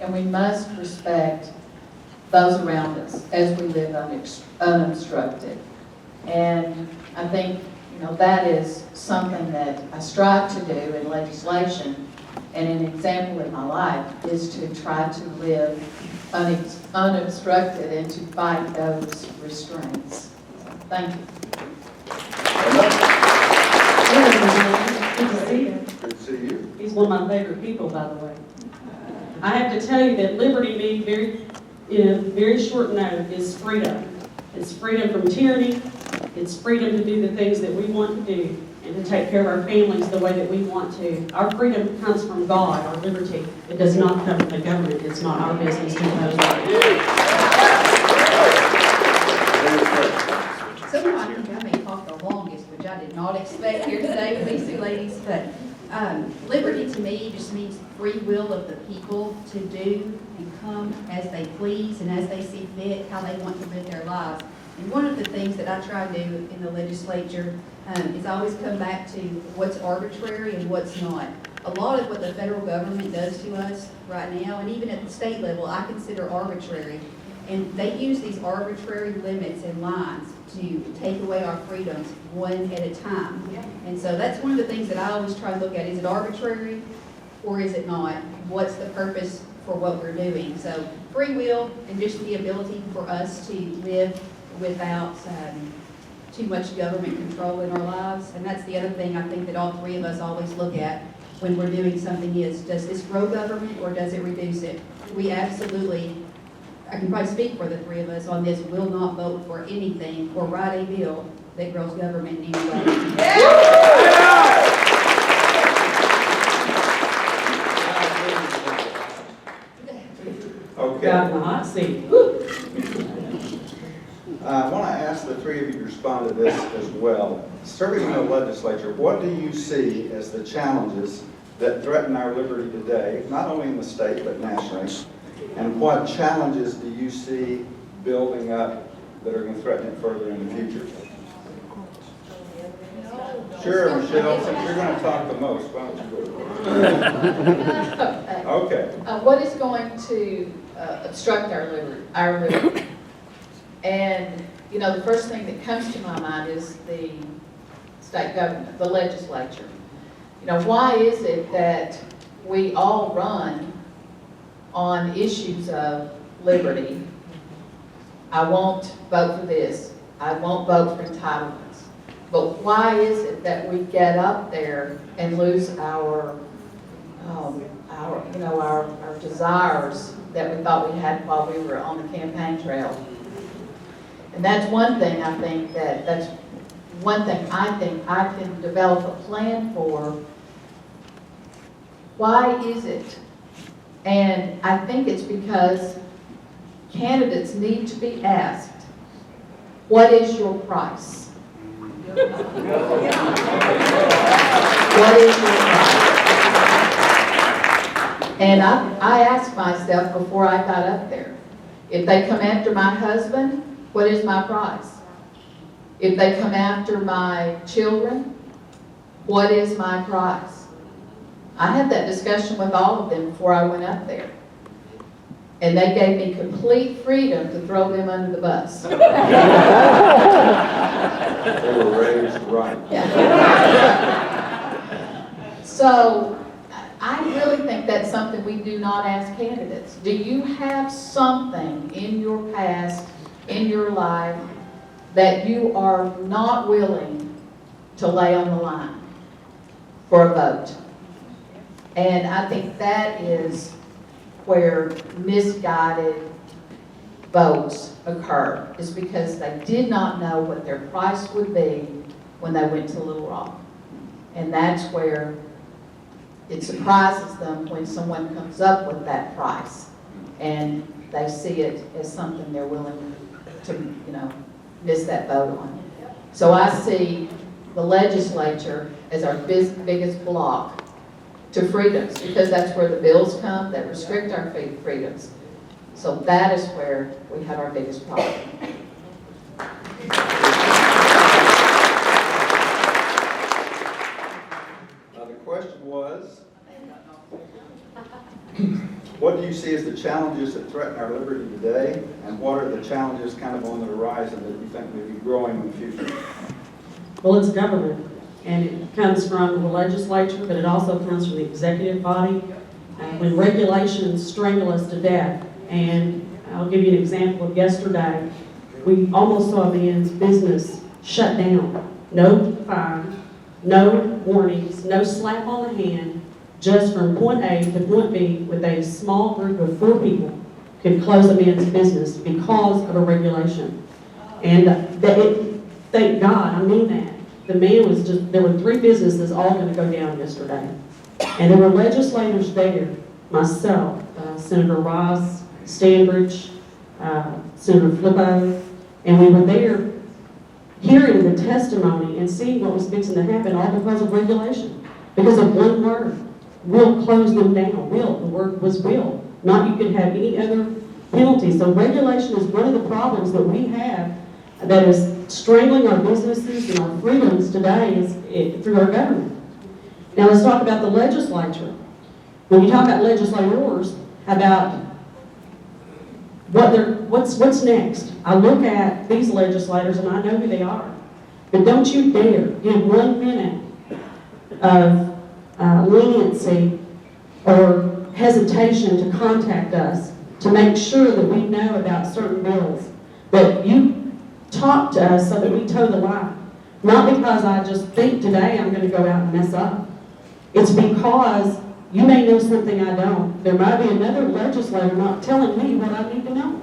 and we must respect those around us as we live unobstructed. And I think, that is something that I strive to do in legislation, and an example in my life is to try to live unobstructed and to fight those restraints. So, thank you. Good to see you. Good to see you. He's one of my favorite people, by the way. I have to tell you that liberty to me, in a very short note, is freedom. It's freedom from tyranny. It's freedom to do the things that we want to do and to take care of our families the way that we want to. Our freedom comes from God, our liberty. It does not come from the government. It's not our business to impose that. So I think I may talk the longest, which I did not expect here today with these two ladies, but liberty to me just means free will of the people to do and come as they please and as they see fit, how they want to live their lives. And one of the things that I try to do in the legislature is I always come back to what's arbitrary and what's not. A lot of what the federal government does to us right now, and even at the state level, I consider arbitrary. And they use these arbitrary limits and lines to take away our freedoms one at a time. And so that's one of the things that I always try to look at. Is it arbitrary or is it not? What's the purpose for what we're doing? So free will and just the ability for us to live without too much government control in our lives. And that's the other thing I think that all three of us always look at when we're doing something is, does this grow government or does it reduce it? We absolutely, I can probably speak for the three of us on this, will not vote for anything or write a bill that grows government in any way. Okay. Got in the hot seat. I want to ask the three of you to respond to this as well. Serving in the legislature, what do you see as the challenges that threaten our liberty today, not only in the state but nationally? And what challenges do you see building up that are going to threaten it further in the future? Sure, Michelle, since you're going to talk the most, why don't you go? Okay. What is going to obstruct our liberty? And, the first thing that comes to my mind is the state government, the legislature. Why is it that we all run on issues of liberty? I won't vote for this. I won't vote for entitlements. But why is it that we get up there and lose our desires that we thought we had while we were on the campaign trail? And that's one thing I think I can develop a plan for. Why is it? And I think it's because candidates need to be asked, what is your price? What is your price? And I asked myself before I got up there, if they come after my husband, what is my price? If they come after my children, what is my price? I had that discussion with all of them before I went up there. And they gave me complete freedom to throw them under the bus. They were raised right. So I really think that's something we do not ask candidates. Do you have something in your past, in your life, that you are not willing to lay on the line for a vote? And I think that is where misguided votes occur, is because they did not know what their price would be when they went to Little Rock. And that's where it surprises them when someone comes up with that price and they see it as something they're willing to, miss that vote on. So I see the legislature as our biggest block to freedoms, because that's where the bills come that restrict our freedoms. So that is where we have our biggest problem. Now the question was, What do you see as the challenges that threaten our liberty today? And what are the challenges kind of on the horizon that you think may be growing in the future? Well, it's government, and it comes from the legislature, but it also comes from the executive body. When regulations strangle us to death, and I'll give you an example of yesterday, we almost saw a man's business shut down. No fine, no warnings, no slap on the hand, just from point A to point B with a small group of 4 people could close a man's business because of a regulation. And thank God, I mean that. The man was just, there were 3 businesses all going to go down yesterday. And there were legislators there, myself, Senator Ross, Stanbridge, Senator Flippo, and we were there hearing the testimony and seeing what was fixing to happen, all because of regulation. Because of one word, we'll close them down. Will, the word was will. Not you could have any other penalty. So regulation is one of the problems that we have that is strangling our businesses and our freedoms today through our government. Now let's talk about the legislature. When you talk about legislators, about what's next. I look at these legislators and I know who they are. But don't you dare give 1 minute of leniency or hesitation to contact us to make sure that we know about certain bills. But you talk to us so that we toe the line. Not because I just think today I'm going to go out and mess up. It's because you may know something I don't. There might be another legislator not telling me what I need to know.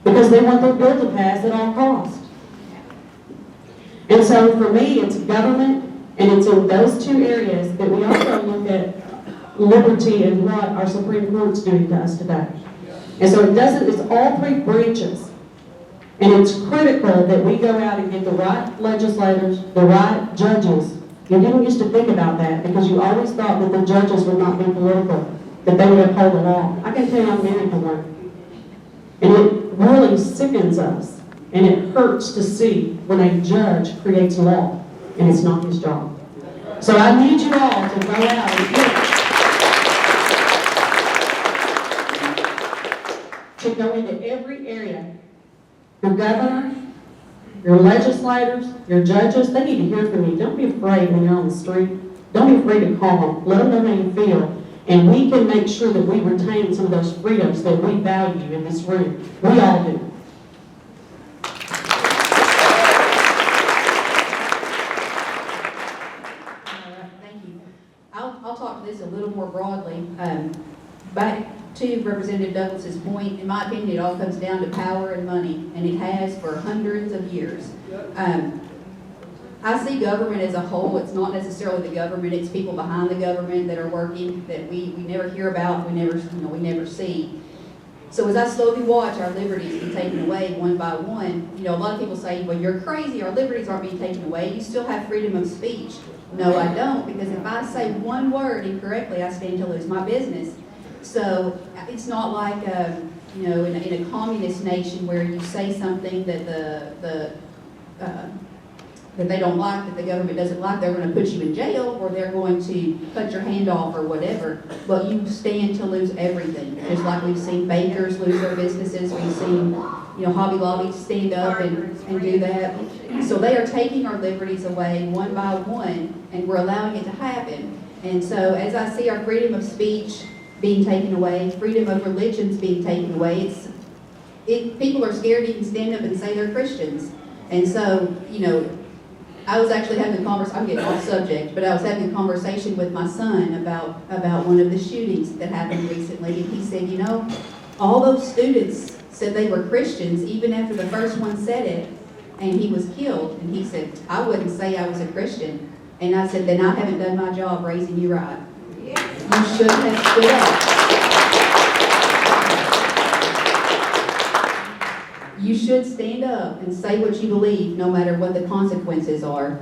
Because they want their bill to pass at all costs. And so for me, it's government, and it's in those 2 areas that we also look at liberty and what our Supreme Court's doing to us today. And so it's all 3 branches. And it's critical that we go out and get the right legislators, the right judges. You didn't used to think about that because you always thought that the judges would not be political, that they would uphold the law. I can tell you I'm married to one. And it really sickens us. And it hurts to see when a judge creates law and it's not his job. So I need you all to go out and to go into every area. Your governor, your legislators, your judges, they need to hear from you. Don't be afraid when you're on the street. Don't be afraid to call them. Let them know how you feel. And we can make sure that we retain some of those freedoms that we value in this room. We all do. Thank you. I'll talk to this a little more broadly. Back to Representative Douglas's point, in my opinion, it all comes down to power and money, and it has for hundreds of years. I see government as a whole. It's not necessarily the government, it's people behind the government that are working that we never hear about, we never see. So as I slowly watch our liberties be taken away one by one, a lot of people say, well, you're crazy, our liberties aren't being taken away. You still have freedom of speech. No, I don't, because if I say one word incorrectly, I stand to lose my business. So it's not like, in a communist nation where you say something that that they don't like, that the government doesn't like, they're going to put you in jail or they're going to cut your hand off or whatever. But you stand to lose everything. Just like we've seen bakers lose their businesses, we've seen Hobby Lobby stand up and do that. So they are taking our liberties away one by one, and we're allowing it to happen. And so as I see our freedom of speech being taken away, freedom of religions being taken away, people are scared to even stand up and say they're Christians. And so, I was actually having a conversation, I'm getting off subject, but I was having a conversation with my son about one of the shootings that happened recently, and he said, all those students said they were Christians even after the first one said it, and he was killed. And he said, I wouldn't say I was a Christian. And I said, then I haven't done my job raising you right. You should have stood up. You should stand up and say what you believe, no matter what the consequences are.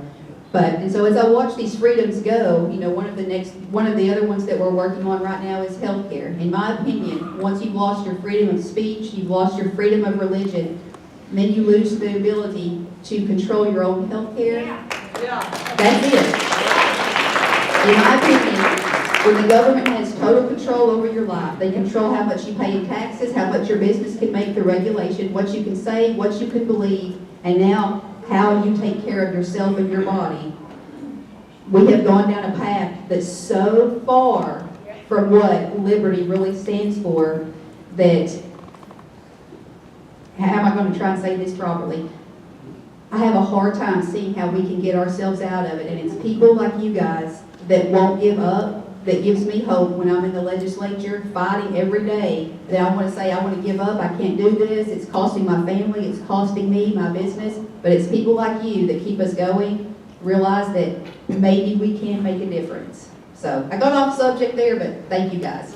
And so as I watch these freedoms go, one of the other ones that we're working on right now is healthcare. In my opinion, once you've lost your freedom of speech, you've lost your freedom of religion, then you lose the ability to control your own healthcare. That's it. In my opinion, When the government has total control over your life, they control how much you pay in taxes, how much your business can make through regulation, what you can say, what you can believe, and now how you take care of yourself and your body. We have gone down a path that's so far from what liberty really stands for that, how am I going to try and say this properly? I have a hard time seeing how we can get ourselves out of it, and it's people like you guys that won't give up, that gives me hope when I'm in the legislature fighting every day, that I want to say I want to give up, I can't do this, it's costing my family, it's costing me, my business, but it's people like you that keep us going, realize that maybe we can make a difference. So I got off subject there, but thank you guys.